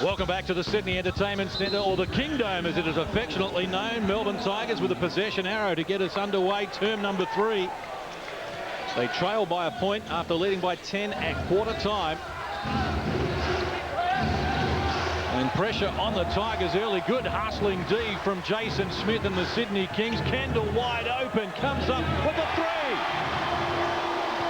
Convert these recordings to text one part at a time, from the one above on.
Welcome back to the Sydney Entertainment Centre, or the Kingdome as it is affectionately known. Melbourne Tigers with a possession arrow to get us underway, term number 3. They trail by a point after leading by 10 at quarter time. And pressure on the Tigers early. Good hustling D from Jason Smith and the Sydney Kings. Kendall wide open, comes up with the 3.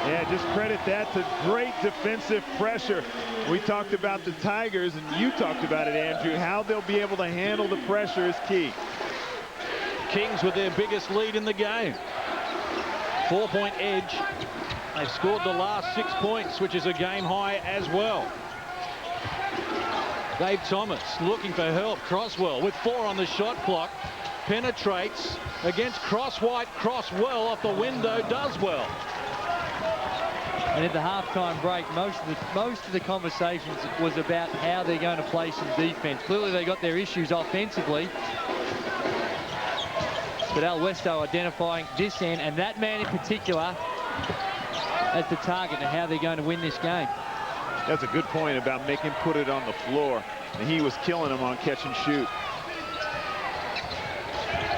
Yeah, just credit that to great defensive pressure. We talked about the Tigers, and you talked about it, Andrew. How they'll be able to handle the pressure is key. Kings with their biggest lead in the game. 4-point edge. They've scored the last 6 points, which is a game high as well. Dave Thomas looking for help. Crosswell with 4 on the shot clock. Penetrates against Crosswhite. Crosswell off the window, does well. And at the halftime break, most of the conversations was about how they're going to play some defense. Clearly they got their issues offensively. But Al Westo identifying this end and that man in particular as the target and how they're going to win this game. That's a good point about making him put it on the floor. And he was killing him on catch and shoot.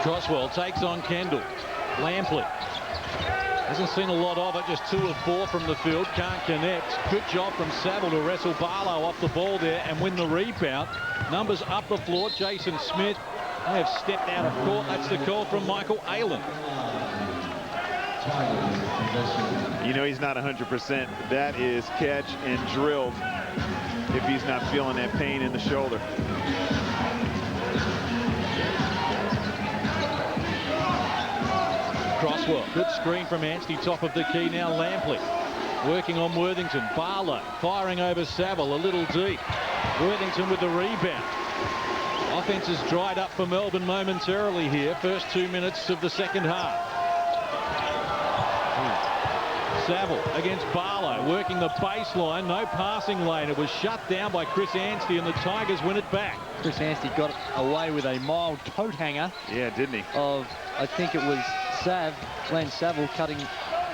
Crosswell takes on Kendall. Lampley hasn't seen a lot of it, just 2 of 4 from the field, can't connect. Good job from Saville to wrestle Barlow off the ball there and win the rebound. Numbers up the floor. Jason Smith, they have stepped out of court. That's the call from Michael Aylen. You know he's not 100%. That is catch and drilled if he's not feeling that pain in the shoulder. Crosswell, good screen from Anstey, top of the key now. Lampley working on Worthington. Barlow firing over Saville, a little deep. Worthington with the rebound. Offense has dried up for Melbourne momentarily here. First 2 minutes of the second half. Saville against Barlow, working the baseline. No passing lane. It was shut down by Chris Anstey, and the Tigers win it back. Chris Anstey got away with a mild coat hanger. Yeah, didn't he? Of, I think it was Glenn Saville cutting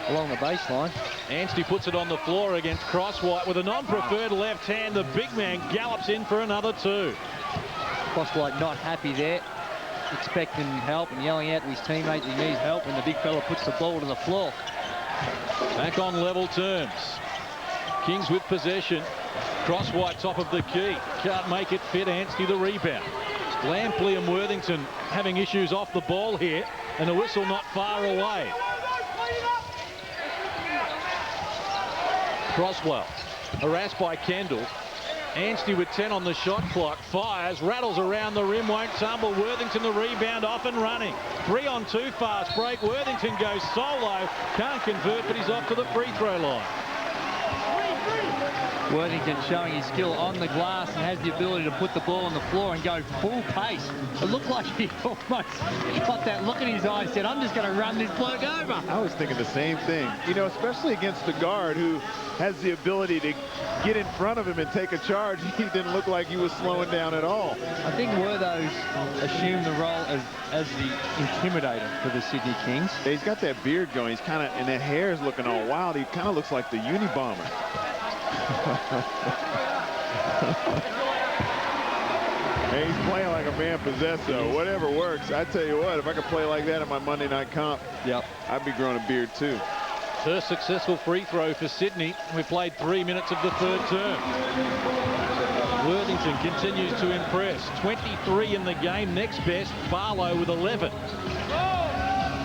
along the baseline. Anstey puts it on the floor against Crosswhite with a non-preferred left hand. The big man gallops in for another 2. Crosswhite not happy there, expecting help and yelling out to his teammate he needs help, and the big fella puts the ball to the floor. Back on level terms. Kings with possession. Crosswhite top of the key. Can't make it fit. Anstey the rebound. Lampley and Worthington having issues off the ball here, and a whistle not far away. Crosswell harassed by Kendall. Anstey with 10 on the shot clock, fires, rattles around the rim, won't tumble. Worthington the rebound, off and running. 3 on 2 fast break. Worthington goes solo, can't convert, but he's off to the free throw line. Worthington showing his skill on the glass and has the ability to put the ball on the floor and go full pace. It looked like he almost got that look in his eye and said, I'm just going to run this bloke over. I was thinking the same thing. You know, especially against the guard who has the ability to get in front of him and take a charge. He didn't look like he was slowing down at all. I think Wertho's assumed the role as the intimidator for the Sydney Kings. Yeah, he's got that beard going. He's kind of, and that hair is looking all wild. He kind of looks like the Unabomber. Hey, he's playing like a man possessed, though. Whatever works. I tell you what, if I could play like that in my Monday night comp, I'd be growing a beard too. First successful free throw for Sydney. We played 3 minutes of the third term. Worthington continues to impress. 23 in the game. Next best, Barlow with 11.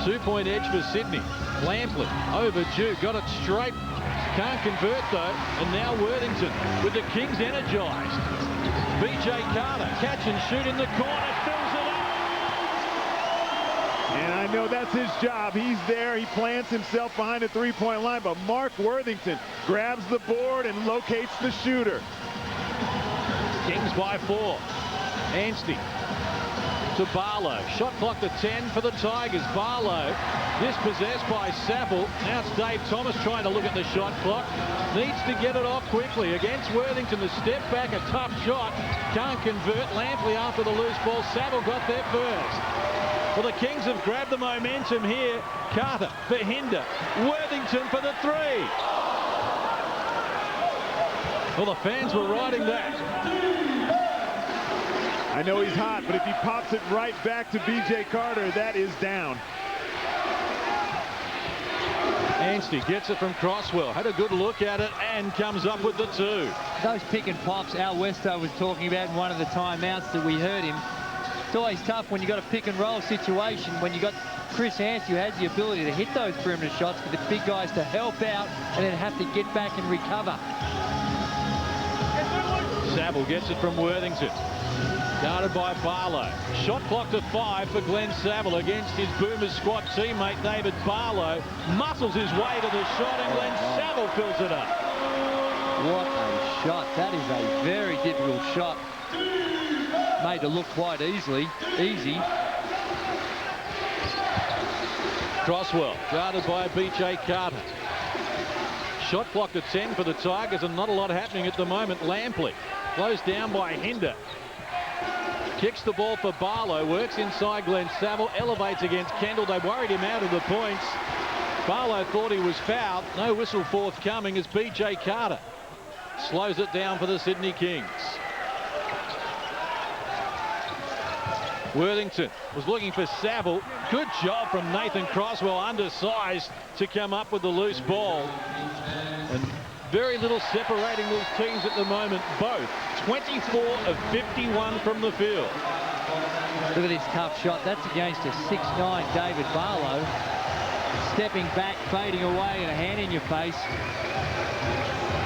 2-point edge for Sydney. Lampley overdue, got it straight. Can't convert though, and now Worthington with the Kings energized. BJ Carter, catch and shoot in the corner, fills it up. And I know that's his job. He's there, he plants himself behind the three-point line, but Mark Worthington grabs the board and locates the shooter. Kings by 4. Anstey to Barlow. Shot clock to 10 for the Tigers. Barlow dispossessed by Saville. Now it's Dave Thomas trying to look at the shot clock. Needs to get it off quickly. Against Worthington, the step back, a tough shot. Can't convert. Lampley after the loose ball. Saville got there first. Well, the Kings have grabbed the momentum here. Carter for Hinder. Worthington for the 3. Well, the fans were riding that. I know he's hot, but if he pops it right back to B.J. Carter, that is down. Anstey gets it from Crosswell. Had a good look at it and comes up with the 2. Those pick and pops Al Westo was talking about in one of the timeouts that we heard him. It's always tough when you've got a pick and roll situation, when you've got Chris Anstey, who has the ability to hit those perimeter shots, for the big guys to help out and then have to get back and recover. Saville gets it from Worthington. Guarded by Barlow. Shot clock to 5 for Glenn Saville against his Boomers squad teammate David Barlow. Muscles his way to the shot and Glenn Saville fills it up. What a shot. That is a very difficult shot. Made to look quite easy. Crosswell guarded by B.J. Carter. Shot clock to 10 for the Tigers and not a lot happening at the moment. Lampley closed down by Hinder. Kicks the ball for Barlow, works inside Glenn Saville, elevates against Kendall. They worried him out of the points. Barlow thought he was fouled. No whistle forthcoming as B.J. Carter slows it down for the Sydney Kings. Worthington was looking for Saville. Good job from Nathan Crosswell, undersized, to come up with the loose ball. And very little separating these teams at the moment. Both 24 of 51 from the field. Look at this tough shot. That's against a 6'9" David Barlow. Stepping back, fading away, and a hand in your face.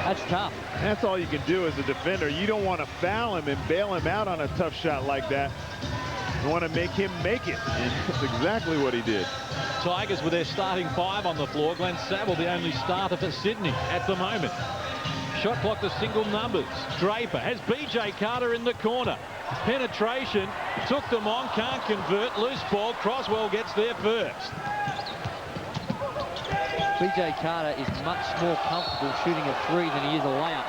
That's tough. That's all you can do as a defender. You don't want to foul him and bail him out on a tough shot like that. You want to make him make it, and that's exactly what he did. Tigers with their starting 5 on the floor. Glenn Saville, the only starter for Sydney at the moment. Shot clock to single numbers. Draper has B.J. Carter in the corner. Penetration, took them on, can't convert. Loose ball, Crosswell gets there first. B.J. Carter is much more comfortable shooting a 3 than he is a layup.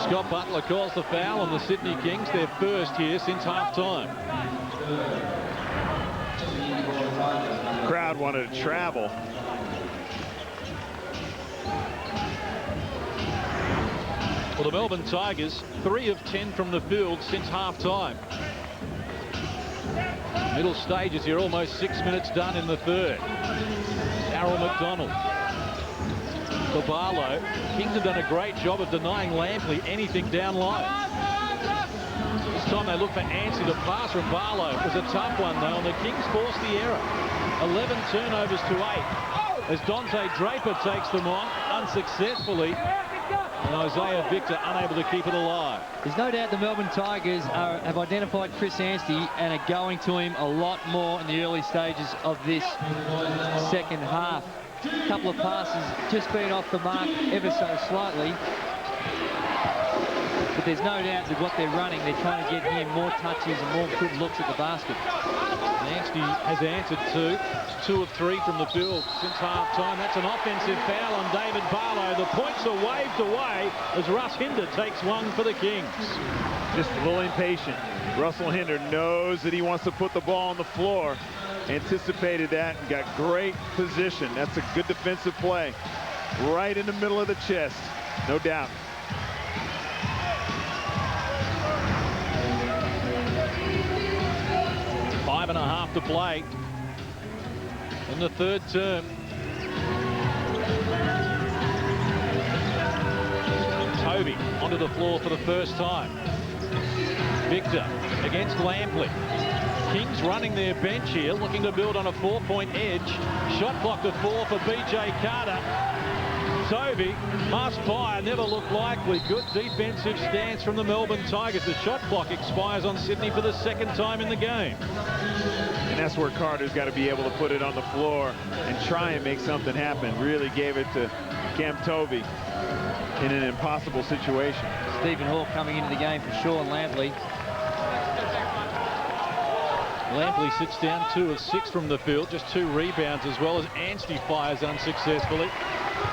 Scott Butler calls the foul on the Sydney Kings, their first here since half-time. Crowd wanted to travel. Well, the Melbourne Tigers, 3 of 10 from the field since half-time. Middle stages here, almost 6 minutes done in the third. Darryl McDonald. For Barlow. Kings have done a great job of denying Lampley anything down low. This time they look for Anstey to pass from Barlow. It was a tough one though, and the Kings forced the error. 11 turnovers to 8 as Dante Draper takes them on unsuccessfully, and Isaiah Victor unable to keep it alive. There's no doubt the Melbourne Tigers have identified Chris Anstey and are going to him a lot more in the early stages of this second half. A couple of passes just being off the mark ever so slightly. But there's no doubt that what they're running, they're trying to get him more touches and more good looks at the basket. Anstey has answered 2 of 3 from the field since half-time. That's an offensive foul on David Barlow. The points are waved away as Russ Hinder takes one for the Kings. Just a little impatient. Russell Hinder knows that he wants to put the ball on the floor. Anticipated that and got great position. That's a good defensive play. Right in the middle of the chest, no doubt. Five and a half to play in the third term. Toby onto the floor for the first time. Victor against Lampley. Kings running their bench here, looking to build on a 4-point edge. Shot clock to 4 for B.J. Carter. Toby must fire, never looked likely. Good defensive stance from the Melbourne Tigers. The shot clock expires on Sydney for the second time in the game. And that's where Carter's got to be able to put it on the floor and try and make something happen. Really gave it to Cam Toby in an impossible situation. Stephen Hall coming into the game for Sean Lampley. Lampley sits down 2 of 6 from the field, just 2 rebounds, as well as Anstey fires unsuccessfully.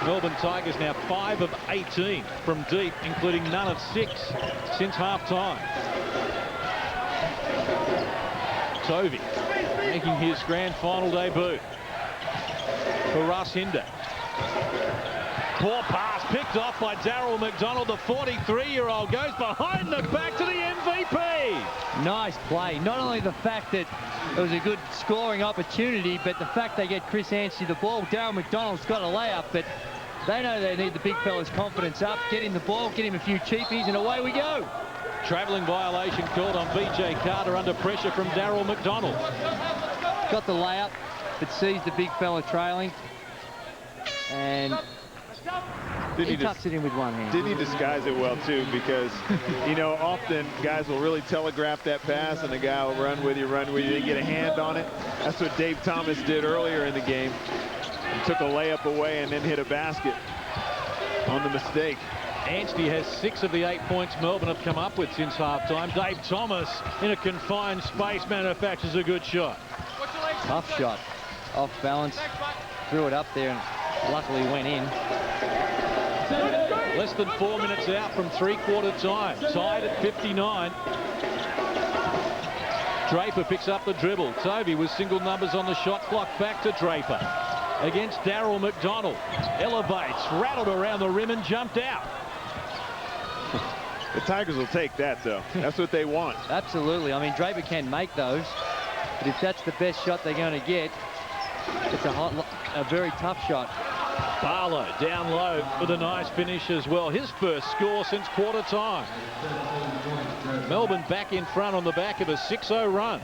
Melbourne Tigers now 5 of 18 from deep, including none of 6 since half-time. Tovey making his grand final debut for Russ Hinder. Poor pass picked off by Daryl McDonald. The 43-year-old goes behind the back to the MVP. Nice play. Not only the fact that it was a good scoring opportunity, but the fact they get Chris Anstey the ball. Daryl McDonald's got a layup, but they know they need the big fella's confidence up. Get him the ball, get him a few cheapies, and away we go. Travelling violation called on BJ Carter under pressure from Daryl McDonald. Got the layup, but sees the big fella trailing. And he tucks it in with one hand. Didn't he disguise it well, too? Because, you know, often guys will really telegraph that pass, and the guy will run with you, They get a hand on it. That's what Dave Thomas did earlier in the game. He took a layup away and then hit a basket on the mistake. Anstey has 6 of the 8 points Melbourne have come up with since halftime. Dave Thomas, in a confined space, manufactures a good shot. Tough shot. Off balance. Threw it up there and luckily went in. Less than 4 minutes out from three-quarter time. Tied at 59. Draper picks up the dribble. Tovey with single numbers on the shot clock. Back to Draper. Against Daryl McDonald. Elevates, rattled around the rim and jumped out. The Tigers will take that, though. That's what they want. Absolutely. I mean, Draper can make those, but if that's the best shot they're going to get, it's a very tough shot. Barlow down low with a nice finish as well. His first score since quarter time. Melbourne back in front on the back of a 6-0 run.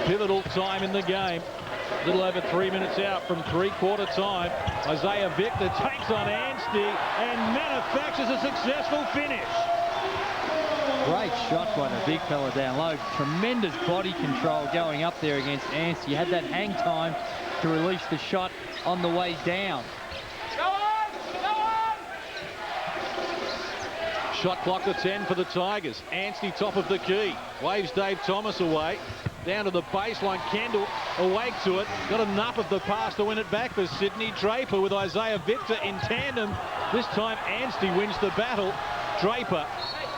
Pivotal time in the game. A little over 3 minutes out from three-quarter time. Isaiah Victor takes on Anstey and manufactures a successful finish. Great shot by the big fella down low. Tremendous body control going up there against Anstey. You had that hang time to release the shot on the way down. Shot clock to 10 for the Tigers. Anstey top of the key. Waves Dave Thomas away. Down to the baseline. Kendall awake to it. Got enough of the pass to win it back for Sydney. Draper with Isaiah Victor in tandem. This time Anstey wins the battle. Draper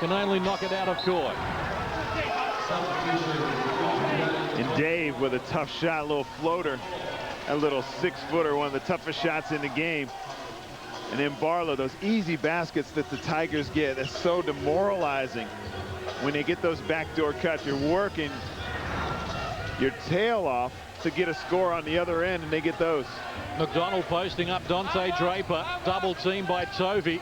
can only knock it out of court. And Dave with a tough shot, a little floater. A little 6-footer, one of the toughest shots in the game. And then Barlow, those easy baskets that the Tigers get, that's so demoralizing. When they get those backdoor cuts, you're working your tail off to get a score on the other end, and they get those. McDonald posting up Dante Draper. Double team by Tovey.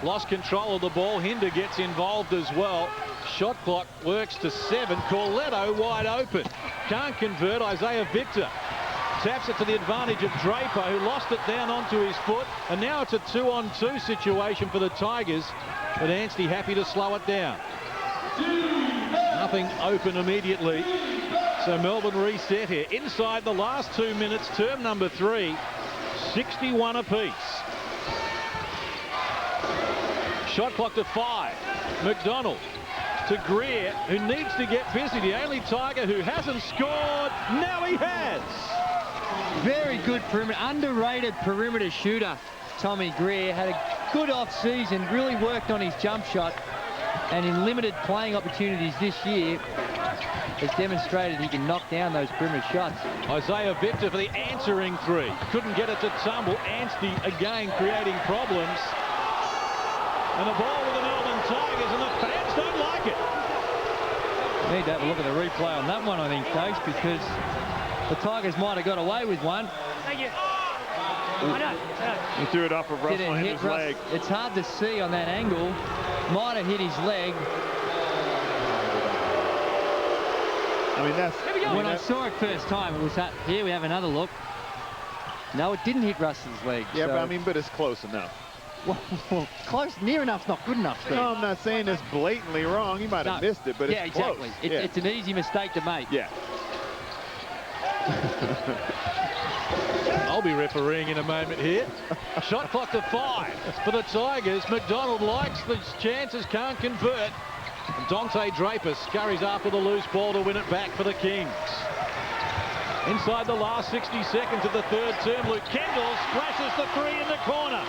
Lost control of the ball. Hinder gets involved as well. Shot clock works to 7. Corletto wide open. Can't convert. Isaiah Victor taps it to the advantage of Draper, who lost it down onto his foot. And now it's a 2-on-2 situation for the Tigers. But Anstey happy to slow it down. Nothing open immediately. So Melbourne reset here. Inside the last 2 minutes, term number 3, 61 apiece. Shot clock to 5. McDonald to Greer, who needs to get busy. The only Tiger who hasn't scored. Now he has. Very good perimeter, underrated perimeter shooter. Tommy Greer had a good off-season, really worked on his jump shot, and in limited playing opportunities this year has demonstrated he can knock down those perimeter shots. Isaiah Victor for the answering 3. Couldn't get it to tumble. Anstey again creating problems. And the ball with the Melbourne Tigers, and the fans don't like it. Need to have a look at the replay on that one, I think, Coach, because the Tigers might have got away with one. Thank you. He threw it off of Russell Hinder's leg. It's hard to see on that angle. Might have hit his leg. I mean, that's... When I saw it first time, it was up here. We have another look. No, it didn't hit Russell's leg. Yeah, so. but I mean, but it's close enough. Well, close, near enough's not good enough, Steve. No, I'm not saying it's blatantly wrong. He might have missed it, but it's close. Exactly. It's an easy mistake to make. Yeah. I'll be refereeing in a moment here. Shot clock to 5 for the Tigers. McDonald likes the chances, can't convert. And Dante Draper scurries after the loose ball to win it back for the Kings. Inside the last 60 seconds of the third term, Luke Kendall splashes the 3 in the corner.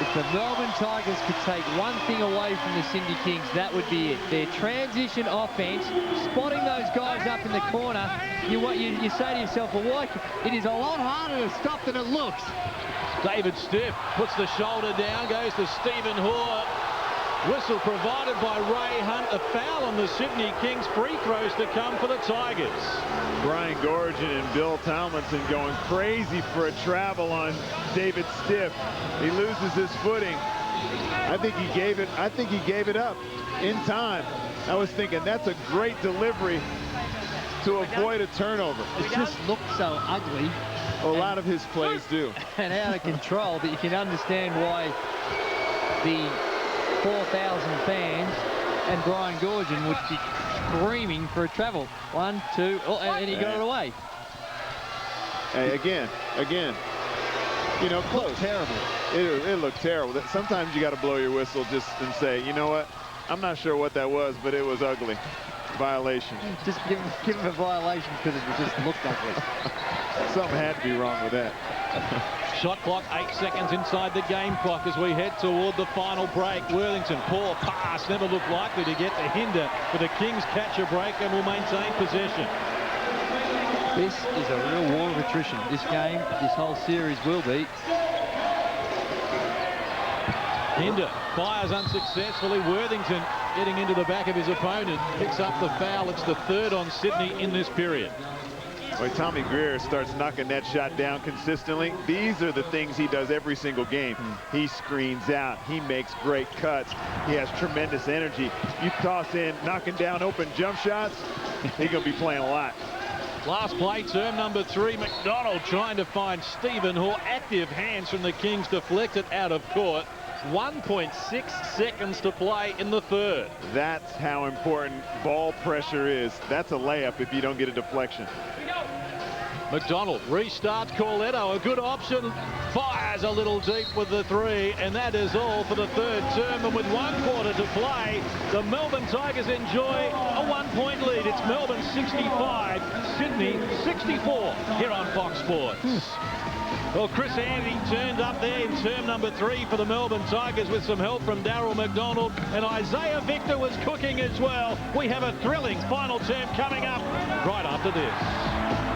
If the Melbourne Tigers could take one thing away from the Sydney Kings, that would be it. Their transition offense, spotting those guys up in the corner. You say to yourself, well, why? It is a lot harder to stop than it looks. David Stiff puts the shoulder down, goes to Stephen Hoare. Whistle provided by Ray Hunt. A foul on the Sydney Kings. Free throws to come for the Tigers. Brian Gorgon and Bill Tomlinson going crazy for a travel on David Stiff. He loses his footing. I think he gave it up in time. I was thinking that's a great delivery to avoid a turnover. It just looked so ugly. A lot of his plays do. And out of control, but you can understand why the 4,000 fans and Brian Gorgon would be screaming for a travel. 1, 2, and he got it away. Hey, again, you know, close. Terrible. It looked terrible. Sometimes you got to blow your whistle just and say, you know what? I'm not sure what that was, but it was ugly. Violation. Just give him a violation because it just looked ugly. Something had to be wrong with that. Shot clock, 8 seconds inside the game clock as we head toward the final break. Worthington, poor pass, never looked likely to get the hinder, but the Kings catch a break and will maintain possession. This is a real war of attrition. This game, this whole series will be. Hinder fires unsuccessfully. Worthington getting into the back of his opponent, picks up the foul. It's the third on Sydney in this period. When Tommy Greer starts knocking that shot down consistently, these are the things he does every single game. He screens out. He makes great cuts. He has tremendous energy. You toss in knocking down open jump shots, he's going to be playing a lot. Last play, term number 3. McDonald trying to find Stephen Hoare. Active hands from the Kings deflected out of court. 1.6 seconds to play in the third. That's how important ball pressure is. That's a layup if you don't get a deflection. McDonald restarts Corletto, a good option, fires a little deep with the 3, and that is all for the third term. And with 1 quarter to play, the Melbourne Tigers enjoy a 1-point lead. It's Melbourne 65, Sydney 64 here on Fox Sports. Well, Chris Andy turned up there in term number 3 for the Melbourne Tigers with some help from Darryl McDonald, and Isaiah Victor was cooking as well. We have a thrilling final term coming up right after this.